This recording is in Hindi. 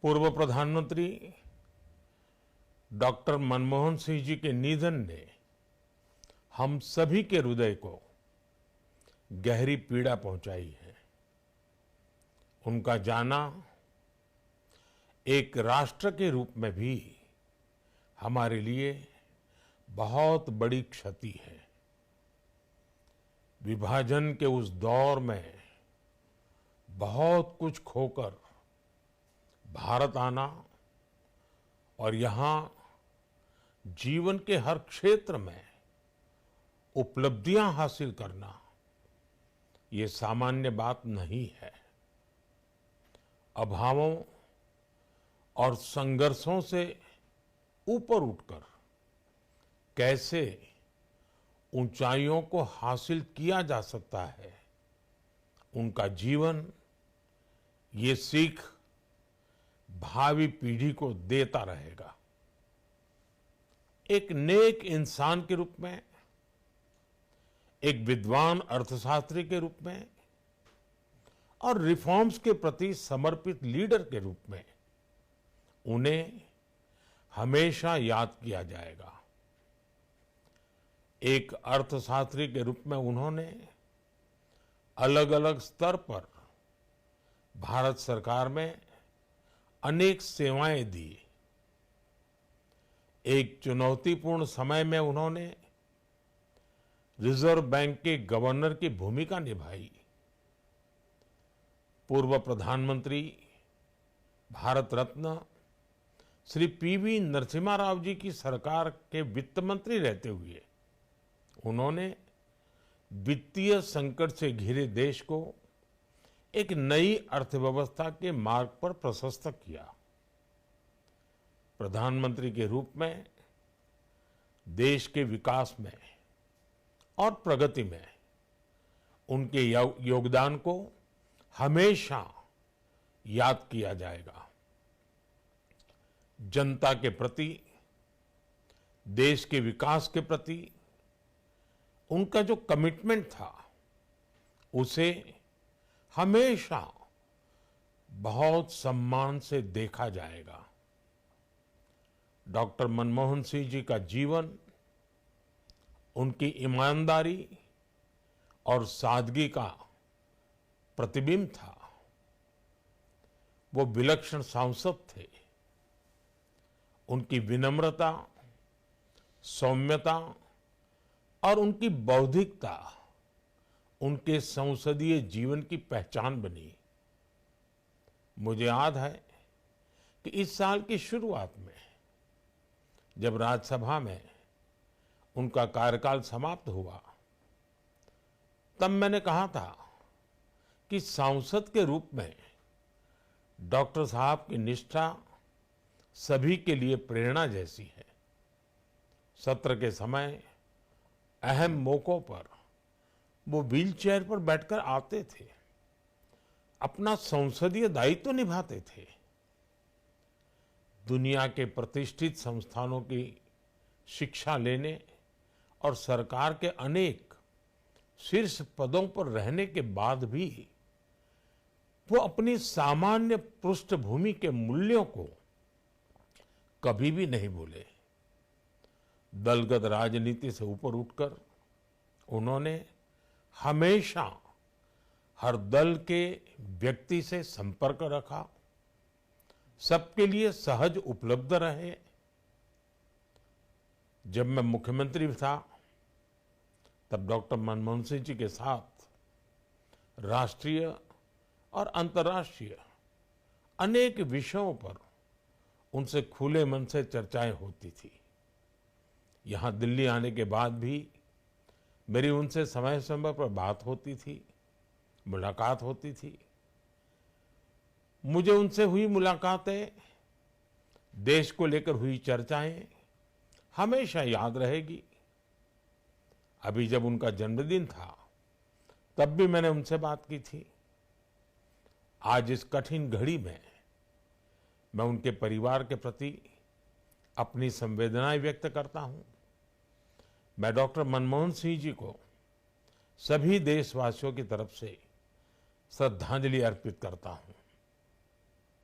पूर्व प्रधानमंत्री डॉक्टर मनमोहन सिंह जी के निधन ने हम सभी के हृदय को गहरी पीड़ा पहुंचाई है। उनका जाना एक राष्ट्र के रूप में भी हमारे लिए बहुत बड़ी क्षति है। विभाजन के उस दौर में बहुत कुछ खोकर भारत आना और यहाँ जीवन के हर क्षेत्र में उपलब्धियां हासिल करना, ये सामान्य बात नहीं है। अभावों और संघर्षों से ऊपर उठकर कैसे ऊंचाइयों को हासिल किया जा सकता है, उनका जीवन ये सीख भावी पीढ़ी को देता रहेगा। एक नेक इंसान के रूप में, एक विद्वान अर्थशास्त्री के रूप में और रिफॉर्म्स के प्रति समर्पित लीडर के रूप में उन्हें हमेशा याद किया जाएगा। एक अर्थशास्त्री के रूप में उन्होंने अलग अलग स्तर पर भारत सरकार में अनेक सेवाएं दी। एक चुनौतीपूर्ण समय में उन्होंने रिजर्व बैंक के गवर्नर की भूमिका निभाई। पूर्व प्रधानमंत्री भारत रत्न श्री पीवी नरसिम्हा राव जी की सरकार के वित्त मंत्री रहते हुए उन्होंने वित्तीय संकट से घिरे देश को एक नई अर्थव्यवस्था के मार्ग पर प्रशस्त किया। प्रधानमंत्री के रूप में देश के विकास में और प्रगति में उनके योगदान को हमेशा याद किया जाएगा। जनता के प्रति, देश के विकास के प्रति उनका जो कमिटमेंट था, उसे हमेशा बहुत सम्मान से देखा जाएगा। डॉक्टर मनमोहन सिंह जी का जीवन उनकी ईमानदारी और सादगी का प्रतिबिंब था। वो विलक्षण सांसद थे। उनकी विनम्रता, सौम्यता और उनकी बौद्धिकता उनके संसदीय जीवन की पहचान बनी। मुझे याद है कि इस साल की शुरुआत में जब राज्यसभा में उनका कार्यकाल समाप्त हुआ, तब मैंने कहा था कि सांसद के रूप में डॉक्टर साहब की निष्ठा सभी के लिए प्रेरणा जैसी है। सत्र के समय अहम मौकों पर वो व्हीलचेयर पर बैठकर आते थे, अपना संसदीय दायित्व निभाते थे। दुनिया के प्रतिष्ठित संस्थानों की शिक्षा लेने और सरकार के अनेक शीर्ष पदों पर रहने के बाद भी वो अपनी सामान्य पृष्ठभूमि के मूल्यों को कभी भी नहीं भूले। दलगत राजनीति से ऊपर उठकर उन्होंने हमेशा हर दल के व्यक्ति से संपर्क रखा, सबके लिए सहज उपलब्ध रहे। जब मैं मुख्यमंत्री था, तब डॉक्टर मनमोहन सिंह जी के साथ राष्ट्रीय और अंतर्राष्ट्रीय अनेक विषयों पर उनसे खुले मन से चर्चाएं होती थी। यहाँ दिल्ली आने के बाद भी मेरी उनसे समय समय पर बात होती थी, मुलाकात होती थी। मुझे उनसे हुई मुलाकातें, देश को लेकर हुई चर्चाएं हमेशा याद रहेगी। अभी जब उनका जन्मदिन था, तब भी मैंने उनसे बात की थी। आज इस कठिन घड़ी में मैं उनके परिवार के प्रति अपनी संवेदनाएं व्यक्त करता हूं। मैं डॉक्टर मनमोहन सिंह जी को सभी देशवासियों की तरफ से श्रद्धांजलि अर्पित करता हूं।